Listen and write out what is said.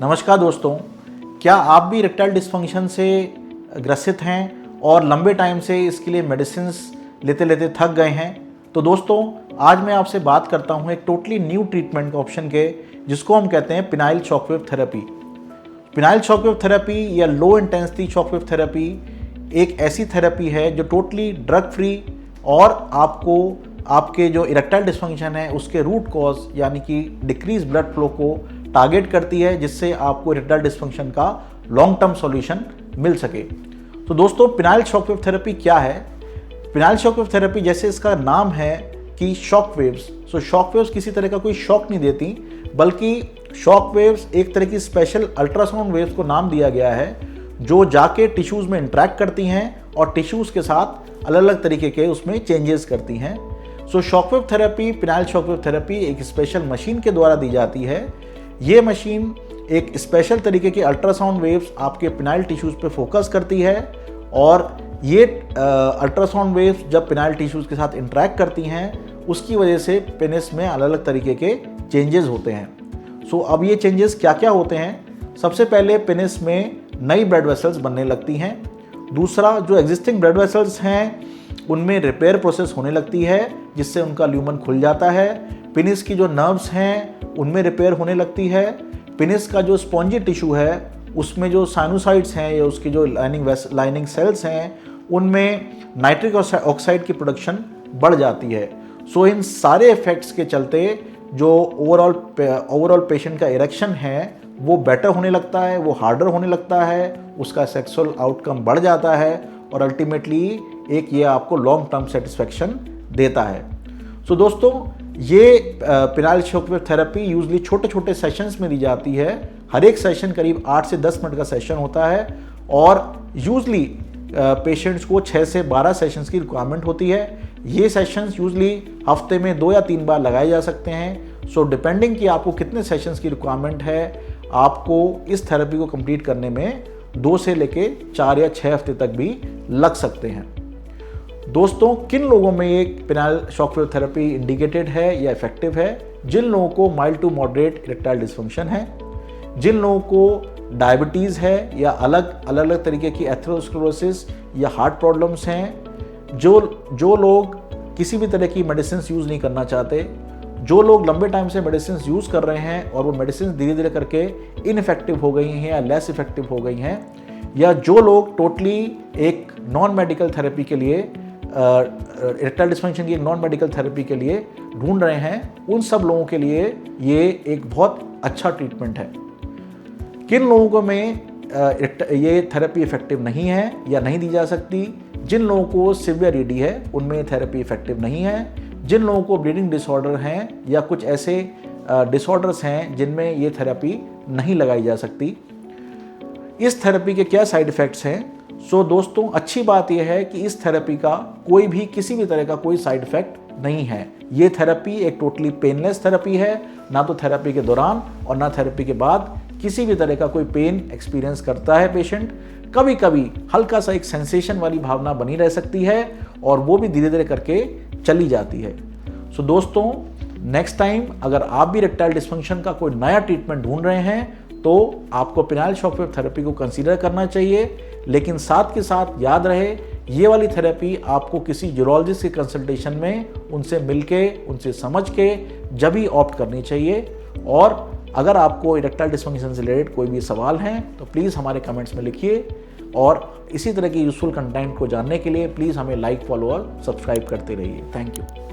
नमस्कार दोस्तों, क्या आप भी इरेक्टाइल डिस्फंक्शन से ग्रसित हैं और लंबे टाइम से इसके लिए मेडिसिन्स लेते लेते थक गए हैं? तो दोस्तों, आज मैं आपसे बात करता हूं एक टोटली न्यू ट्रीटमेंट ऑप्शन के, जिसको हम कहते हैं phenyl shockwave therapy. Penile shockwave therapy या लो इंटेंसिटी शॉकवेव थेरेपी एक ऐसी थेरेपी है जो टोटली ड्रग फ्री और आपको आपके जो इरेक्टाइल डिस्फंक्शन है उसके रूट कॉज यानी कि डिक्रीज ब्लड फ्लो को टारगेट करती है, जिससे आपको इरेक्टाइल डिस्फंक्शन का लॉन्ग टर्म सॉल्यूशन मिल सके। तो दोस्तों, पिनाइल शॉकवेव थेरेपी क्या है? पिनाइल शॉकवेव थेरेपी, जैसे इसका नाम है कि शॉक वेव्स, सो शॉक वेव्स किसी तरह का कोई शॉक नहीं देती, बल्कि शॉक वेव्स एक तरह की स्पेशल अल्ट्रासाउंड वेव्स को नाम दिया गया है जो जाके टिश्यूज़ में इंटरेक्ट करती हैं और टिश्यूज़ के साथ अलग अलग तरीके के उसमें चेंजेस करती हैं। So shockwave therapy, penile shockwave therapy एक स्पेशल मशीन के द्वारा दी जाती है। ये मशीन एक स्पेशल तरीके की अल्ट्रासाउंड वेव्स आपके पिनाइल टिश्यूज़ पे फोकस करती है और ये अल्ट्रासाउंड वेव्स जब पिनाइल टिश्यूज़ के साथ इंटरेक्ट करती हैं, उसकी वजह से पेनिस में अलग अलग तरीके के चेंजेस होते हैं। सो अब ये चेंजेस क्या क्या होते हैं? सबसे पहले पेनिस में नई ब्लड वेसल्स बनने लगती हैं। दूसरा, जो एग्जिस्टिंग ब्लड वेसल्स हैं उनमें रिपेयर प्रोसेस होने लगती है, जिससे उनका ल्यूमन खुल जाता है। पेनिस की जो नर्व्स हैं उनमें रिपेयर होने लगती है। पेनिस का जो स्पॉन्जी टिश्यू है उसमें जो साइनोसाइड्स हैं या उसकी जो लाइनिंग सेल्स हैं उनमें नाइट्रिक ऑक्साइड की प्रोडक्शन बढ़ जाती है। सो इन सारे इफेक्ट्स के चलते जो ओवरऑल पेशेंट का इरेक्शन है वो बेटर होने लगता है, वो हार्डर होने लगता है, उसका सेक्सुअल आउटकम बढ़ जाता है और अल्टीमेटली एक ये आपको लॉन्ग टर्म सेटिस्फेक्शन देता है। सो दोस्तों, ये पिनाइल शॉकवेव थेरेपी यूजली छोटे छोटे सेशंस में दी जाती है। हर एक सेशन करीब 8 से 10 मिनट का सेशन होता है और यूजली पेशेंट्स को 6 से 12 सेशंस की रिक्वायरमेंट होती है। ये सेशंस यूजली हफ्ते में 2 या 3 बार लगाए जा सकते हैं। सो डिपेंडिंग कि आपको कितने सेशंस की रिक्वायरमेंट है, आपको इस थेरेपी को कंप्लीट करने में 2 से लेके 4 या 6 हफ्ते तक भी लग सकते हैं। दोस्तों, किन लोगों में एक पिनाइल शॉकवेव थेरेपी इंडिकेटेड है या इफेक्टिव है? जिन लोगों को mild to moderate erectile dysfunction है, जिन लोगों को डायबिटीज़ है या अलग अलग तरीके की एथेरोस्क्लेरोसिस या हार्ट प्रॉब्लम्स हैं, जो लोग किसी भी तरह की मेडिसिन यूज़ नहीं करना चाहते, जो लोग लंबे टाइम से मेडिसिन यूज़ कर रहे हैं और वो मेडिसिन धीरे धीरे करके इनइफेक्टिव हो गई हैं या लेस इफेक्टिव हो गई हैं, या जो लोग टोटली एक नॉन मेडिकल थेरेपी के लिए इरेक्टाइल डिस्फंक्शन की एक नॉन मेडिकल थेरेपी के लिए ढूंढ रहे हैं, उन सब लोगों के लिए ये एक बहुत अच्छा ट्रीटमेंट है। किन लोगों में ये थेरेपी इफेक्टिव नहीं है या नहीं दी जा सकती? जिन लोगों को सीवियर ईडी है उनमें थेरेपी इफेक्टिव नहीं है। जिन लोगों को ब्लीडिंग डिसऑर्डर हैं या कुछ ऐसे डिसऑर्डर्स हैं जिनमें ये थेरेपी नहीं लगाई जा सकती। इस थेरेपी के क्या साइड इफ़ेक्ट्स हैं? सो दोस्तों, अच्छी बात यह है कि इस थेरेपी का कोई भी किसी भी तरह का कोई साइड इफेक्ट नहीं है। ये थेरेपी एक टोटली पेनलेस थेरेपी है। ना तो थेरेपी के दौरान और ना थेरेपी के बाद किसी भी तरह का कोई पेन एक्सपीरियंस करता है पेशेंट। कभी कभी हल्का सा एक सेंसेशन वाली भावना बनी रह सकती है और वो भी धीरे धीरे करके चली जाती है। सो दोस्तों, नेक्स्ट टाइम अगर आप भी इरेक्टाइल डिस्फंक्शन का कोई नया ट्रीटमेंट ढूंढ रहे हैं तो आपको पिनाइल शॉकवेव थेरेपी को कंसीडर करना चाहिए। लेकिन साथ के साथ याद रहे, ये वाली थेरेपी आपको किसी यूरोलॉजिस्ट के कंसल्टेशन में उनसे मिलके, उनसे समझ के जब भी ऑप्ट करनी चाहिए। और अगर आपको इरेक्टाइल डिस्फंक्शन से रिलेटेड कोई भी सवाल हैं तो प्लीज़ हमारे कमेंट्स में लिखिए और इसी तरह की यूजफुल कंटेंट को जानने के लिए प्लीज़ हमें लाइक, फॉलो और सब्सक्राइब करते रहिए। Thank you.